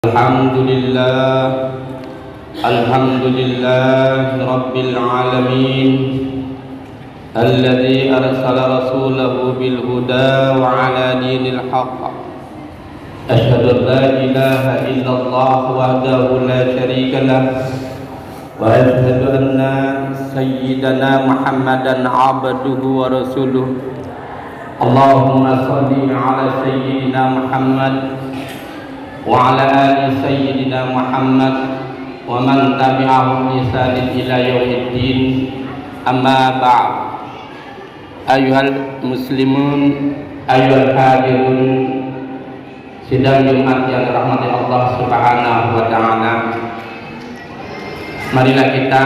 Alhamdulillah, Alhamdulillah Rabbil Alamin, alladzi arsala rasulahu bil huda wa ala dinil haqq. Asyhadu an la ilaha illallah wahdahu la syarika lah, wa asyhadu anna sayyidana Muhammadan abduhu wa rasuluh. Allahumma shalli ala sayyidina Muhammad wa ala ali sayyidina Muhammad wa man tabi'ahum bi ihsanin ila yaumiddin. Amma ba'd. Ayyuhal muslimun, ayyuhal hadirun, sidang Jumat yang dirahmati Allah Subhanahu wa taala. Marilah kita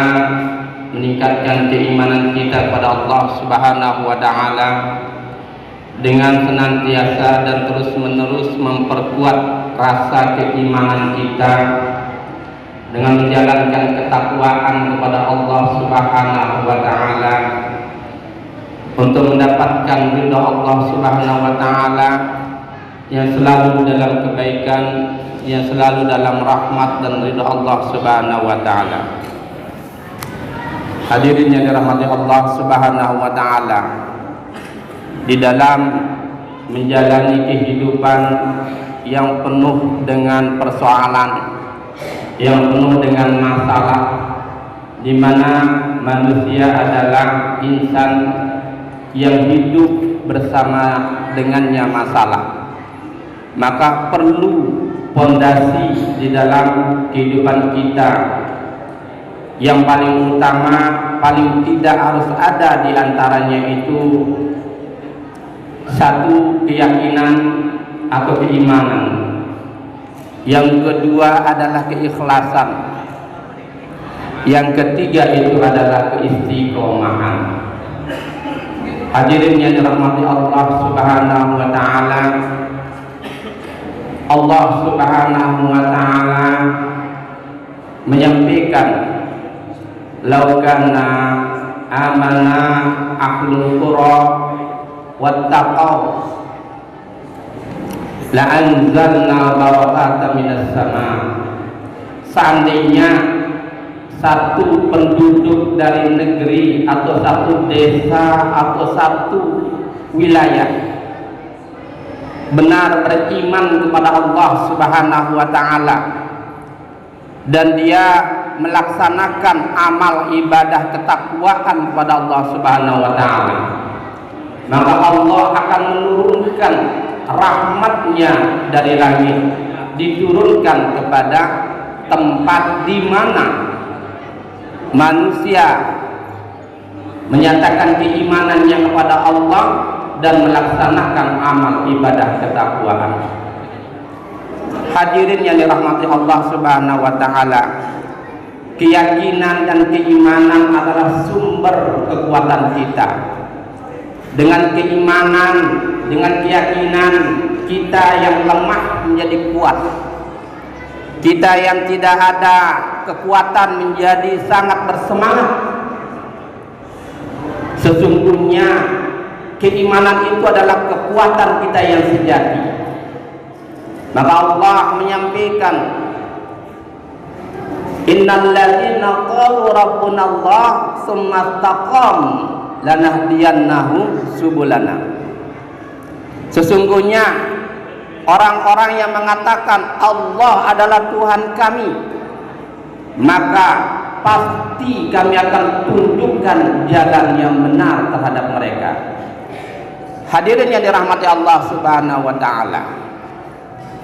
meningkatkan keimanan kita kepada Allah Subhanahu wa taala dengan senantiasa dan terus-menerus memperkuat rasa keimanan kita dengan menjalankan ketakwaan kepada Allah Subhanahu wa taala untuk mendapatkan ridha Allah Subhanahu wa taala yang selalu dalam kebaikan, yang selalu dalam rahmat dan ridha Allah Subhanahu wa taala. Hadirin yang dirahmati Allah Subhanahu wa taala, di dalam menjalani kehidupan yang penuh dengan persoalan, yang penuh dengan masalah, di mana manusia adalah insan yang hidup bersama dengannya masalah, maka perlu pondasi di dalam kehidupan kita yang paling utama, paling tidak harus ada di antaranya itu satu, keyakinan atau keimanan. Yang kedua adalah keikhlasan. Yang ketiga itu adalah keistiqomahan. Hadirin yang dirahmati Allah Subhanahu wa taala, Allah Subhanahu wa taala menyampaikan, laukana amana ahlul qura wattaqaw la anzalna barakatan minas sama. Seandainya satu penduduk dari negeri atau satu desa atau satu wilayah benar beriman kepada Allah Subhanahu wa taala dan dia melaksanakan amal ibadah ketakwaan kepada Allah Subhanahu wa taala, maka Allah akan menurunkan rahmatnya dari langit, diturunkan kepada tempat di mana manusia menyatakan keimanannya kepada Allah dan melaksanakan amal ibadah ketakwaan. Hadirin yang dirahmati Allah Subhanahu wa taala, keyakinan dan keimanan adalah sumber kekuatan kita. Dengan keimanan, dengan keyakinan, kita yang lemah menjadi kuat. Kita yang tidak ada kekuatan menjadi sangat bersemangat. Sesungguhnya keimanan itu adalah kekuatan kita yang sejati. Maka Allah menyampaikan, innal ladzina qalu rabbuna Allah tsumma istaqamu lanahdiyannahum subulana. Sesungguhnya orang-orang yang mengatakan Allah adalah Tuhan kami, maka pasti kami akan tunjukkan jalan yang benar terhadap mereka. Hadirin yang dirahmati Allah Subhanahu wa taala,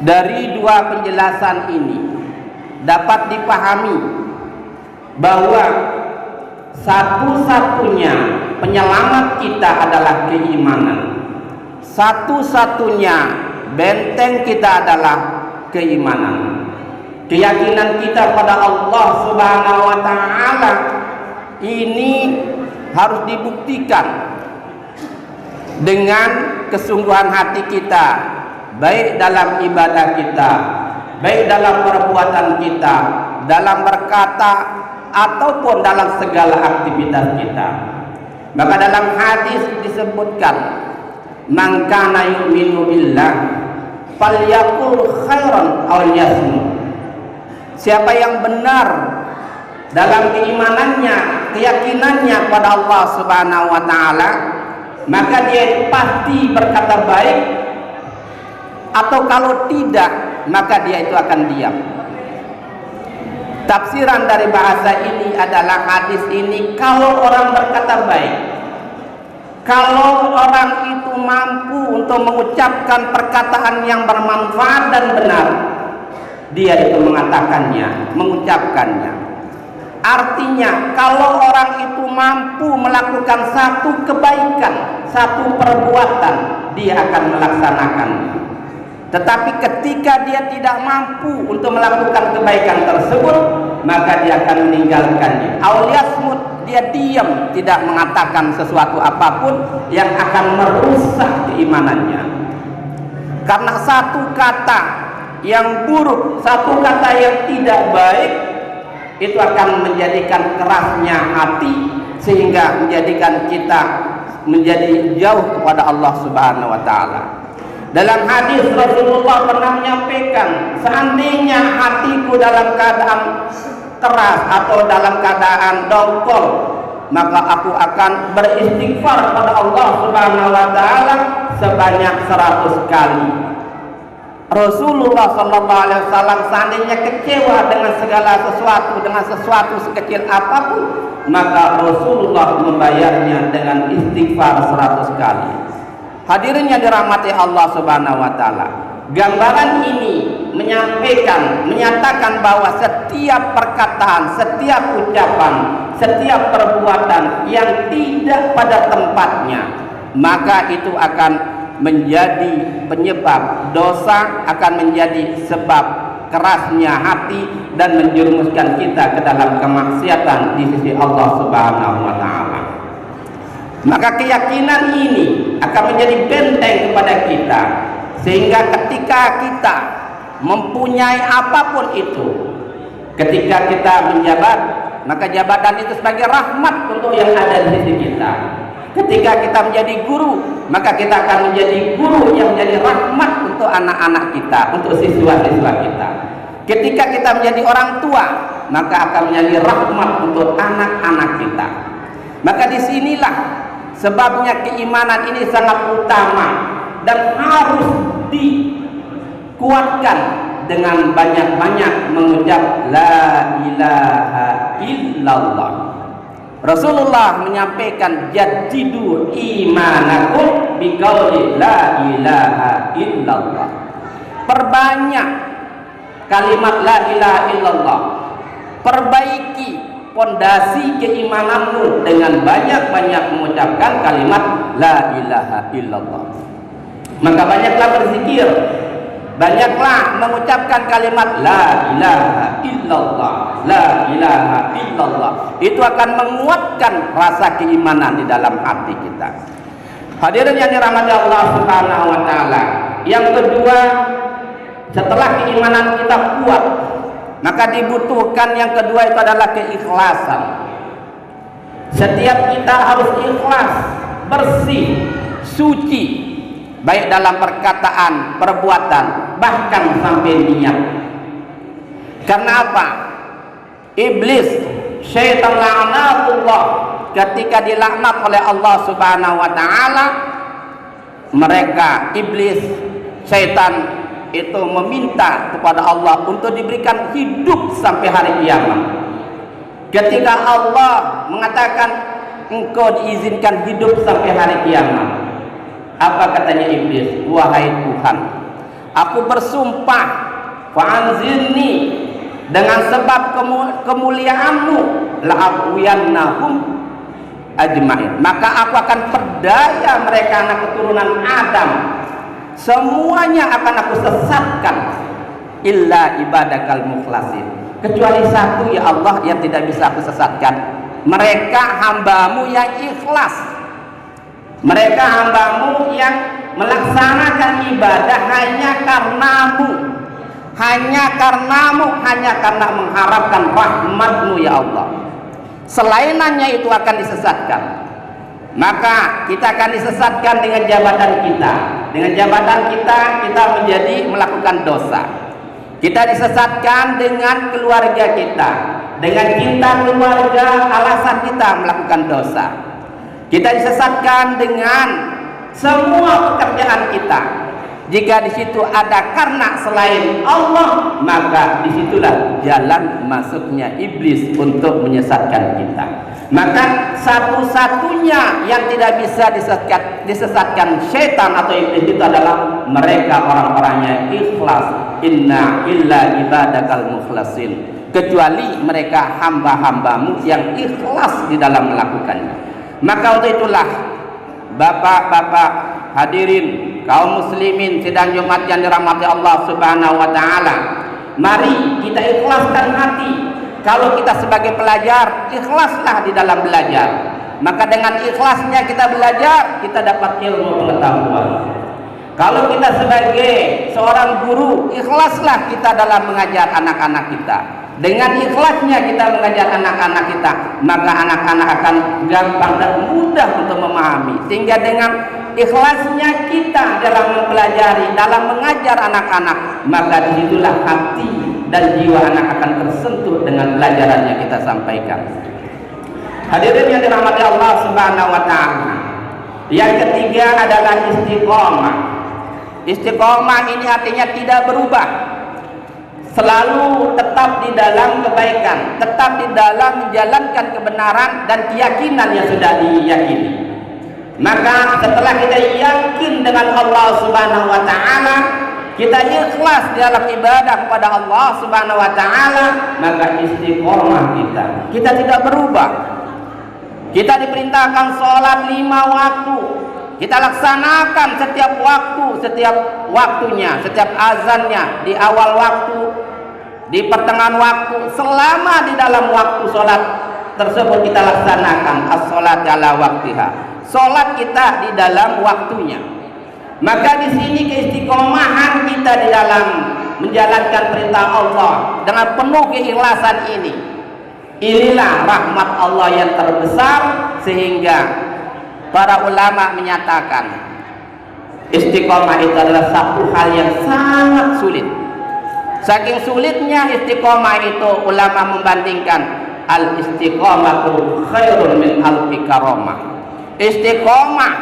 dari dua penjelasan ini dapat dipahami bahwa satu-satunya penyelamat kita adalah keimanan. Satu-satunya benteng kita adalah keimanan. Keyakinan kita pada Allah Subhanahu wa taala ini harus dibuktikan dengan kesungguhan hati kita, baik dalam ibadah kita, baik dalam perbuatan kita, dalam berkata ataupun dalam segala aktivitas kita. Maka dalam hadis disebutkan, man kana yu'minu billah falyaqul khairan aw liyasmut. siapa yang benar dalam keimanannya, keyakinannya kepada Allah Subhanahu wa taala, maka dia pasti berkata baik, atau kalau tidak maka dia itu akan diam. Tafsiran dari bahasa ini adalah hadis ini, kalau orang berkata baik, kalau orang itu mampu untuk mengucapkan perkataan yang bermanfaat dan benar, dia itu mengatakannya, mengucapkannya. Artinya kalau orang itu mampu melakukan satu kebaikan, satu perbuatan, dia akan melaksanakannya. Tetapi ketika dia tidak mampu untuk melakukan kebaikan tersebut, maka dia akan meninggalkannya. Auliasmut, dia diam, tidak mengatakan sesuatu apapun yang akan merusak keimanannya. Karena satu kata yang buruk, satu kata yang tidak baik, itu akan menjadikan kerasnya hati, sehingga menjadikan kita menjadi jauh kepada Allah Subhanahu wa taala. Dalam hadis Rasulullah pernah menyampaikan, seandainya hatiku dalam keadaan keras atau dalam keadaan dongkol, maka aku akan beristighfar kepada Allah Subhanahu wa taala sebanyak 100 kali. Rasulullah sallallahu alaihi wasallam seandainya kecewa dengan segala sesuatu, dengan sesuatu sekecil apapun, maka Rasulullah membayarnya dengan istighfar 100 kali. Hadirin yang dirahmati Allah Subhanahu wa taala, gambaran ini menyampaikan, menyatakan bahwa setiap perkataan, setiap ucapan, setiap perbuatan yang tidak pada tempatnya, maka itu akan menjadi penyebab dosa, akan menjadi sebab kerasnya hati dan menjerumuskan kita ke dalam kemaksiatan di sisi Allah Subhanahu wa taala. Maka keyakinan ini akan menjadi benteng kepada kita, sehingga ketika kita mempunyai apapun itu, ketika kita menjabat, maka jabatan itu sebagai rahmat untuk yang ada di sisi kita. Ketika kita menjadi guru, maka kita akan menjadi guru yang menjadi rahmat untuk anak-anak kita, untuk siswa-siswa kita. Ketika kita menjadi orang tua, maka akan menjadi rahmat untuk anak-anak kita. Maka disinilah sebabnya keimanan ini sangat utama dan harus dikuatkan dengan banyak-banyak mengucap la ilaha illallah. Rasulullah menyampaikan jadidu imanakum biqauli la ilaha illallah. Perbanyak kalimat la ilaha illallah. Perbaiki pondasi keimananmu dengan banyak-banyak mengucapkan kalimat la ilaha illallah. Maka banyaklah berzikir, banyaklah mengucapkan kalimat la ilaha illallah, la ilaha illallah. Itu akan menguatkan rasa keimanan di dalam hati kita. Hadirin yang dirahmati Allah Subhanahu wa taala, yang kedua, setelah keimanan kita kuat, maka dibutuhkan yang kedua itu adalah keikhlasan. Setiap kita harus ikhlas, bersih, suci, baik dalam perkataan, perbuatan, bahkan sampai niat. Karena apa? Iblis, syaitan la'natullah, ketika dilaknat oleh Allah Subhanahu wa taala, mereka iblis, syaitan itu meminta kepada Allah untuk diberikan hidup sampai hari kiamat. Ketika Allah mengatakan engkau diizinkan hidup sampai hari kiamat, apa katanya iblis? Wahai Tuhan, aku bersumpah, fa'anzirni, dengan sebab kemuliaanmu, la'aqwiyannahum ajma'in, maka aku akan perdaya mereka anak keturunan Adam, semuanya akan aku sesatkan, illa ibadakal mukhlasin, kecuali satu ya Allah yang tidak bisa aku sesatkan, mereka hambamu yang ikhlas, mereka hambamu yang melaksanakan ibadah hanya karenamu, hanya karena mengharapkan rahmatmu ya Allah. Selainannya itu akan disesatkan. Maka kita akan disesatkan dengan jabatan kita. Dengan jabatan kita menjadi melakukan dosa. Kita disesatkan dengan keluarga kita. Dengan cinta keluarga alasan kita melakukan dosa. Kita disesatkan dengan semua pekerjaan kita. Jika di situ ada karena selain Allah, maka disitulah jalan masuknya iblis untuk menyesatkan kita. Maka satu-satunya yang tidak bisa disesatkan syaitan atau iblis itu adalah mereka orang-orangnya ikhlas. Inna illa ibadakal mukhlasin. Kecuali mereka hamba-hambamu yang ikhlas di dalam melakukannya. Maka untuk itulah bapak-bapak hadirin kaum muslimin sidang Jumat yang dirahmati Allah Subhanahu wa taala, mari kita ikhlaskan hati. Kalau kita sebagai pelajar, ikhlaslah di dalam belajar. Maka dengan ikhlasnya kita belajar, kita dapat ilmu pengetahuan. Kalau kita sebagai seorang guru, ikhlaslah kita dalam mengajar anak-anak kita. Dengan ikhlasnya kita mengajar anak-anak kita, maka anak-anak akan gampang dan mudah untuk memahami. Sehingga dengan ikhlasnya kita dalam mempelajari, dalam mengajar anak-anak, maka disitulah hati dan jiwa anak akan tersentuh dengan pelajaran yang kita sampaikan. Hadirin yang dirahmati Allah Subhanahu wa taala. Yang ketiga adalah istiqomah. Istiqomah ini artinya tidak berubah. Selalu tetap di dalam kebaikan, tetap di dalam menjalankan kebenaran dan keyakinan yang sudah diyakini. Maka setelah kita yakin dengan Allah Subhanahu wa taala, kita ikhlas dalam ibadah kepada Allah Subhanahu wa taala, maka istiqomah kita tidak berubah. Kita diperintahkan sholat 5 waktu, kita laksanakan setiap waktu, setiap waktunya, setiap azannya, di awal waktu, di pertengahan waktu, selama di dalam waktu sholat tersebut kita laksanakan as-sholat ala waktiha. Sholat kita di dalam waktunya. Maka di sini keistiqomahan kita di dalam menjalankan perintah Allah dengan penuh keikhlasan ini. Inilah rahmat Allah yang terbesar, sehingga para ulama menyatakan istiqomah itu adalah satu hal yang sangat sulit. Saking sulitnya istiqomah itu, ulama membandingkan al istiqomatu khairun min alfi karamah. Istiqomah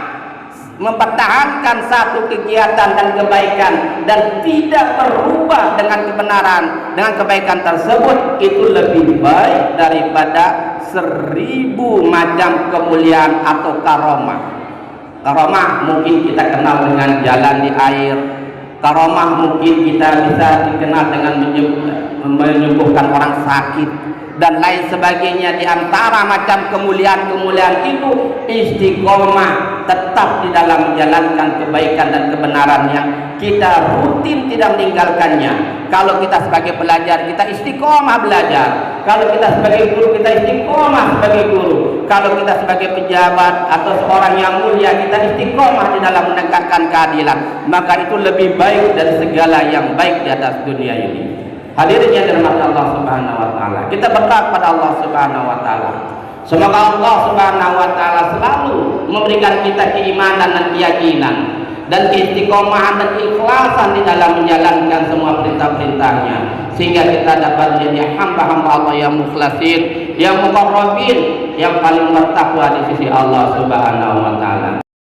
mempertahankan satu kegiatan dan kebaikan dan tidak berubah dengan kebenaran, dengan kebaikan tersebut, itu lebih baik daripada 1000 macam kemuliaan atau karomah. Karomah mungkin kita kenal dengan jalan di air. Karomah mungkin kita bisa dikenal dengan menyembuhkan orang sakit dan lain sebagainya. Di antara macam kemuliaan-kemuliaan itu, istiqomah tetap di dalam menjalankan kebaikan dan kebenaran yang kita rutin tidak meninggalkannya. Kalau kita sebagai pelajar, kita istiqomah belajar. Kalau kita sebagai guru, kita istiqomah sebagai guru. Kalau kita sebagai pejabat atau seorang yang mulia, kita istiqomah di dalam menegakkan keadilan. Maka itu lebih baik dari segala yang baik di atas dunia ini. Hadirin yang dirahmati Allah Subhanahu wa taala, kita berdoa kepada Allah Subhanahu wa taala. Semoga Allah Subhanahu wa taala selalu memberikan kita keimanan dan keyakinan dan keistiqomahan dan keikhlasan di dalam menjalankan semua perintah-perintahnya, sehingga kita dapat menjadi hamba-hamba Allah yang mukhlasin, yang muqarrabin, yang paling bertakwa di sisi Allah Subhanahu wa taala.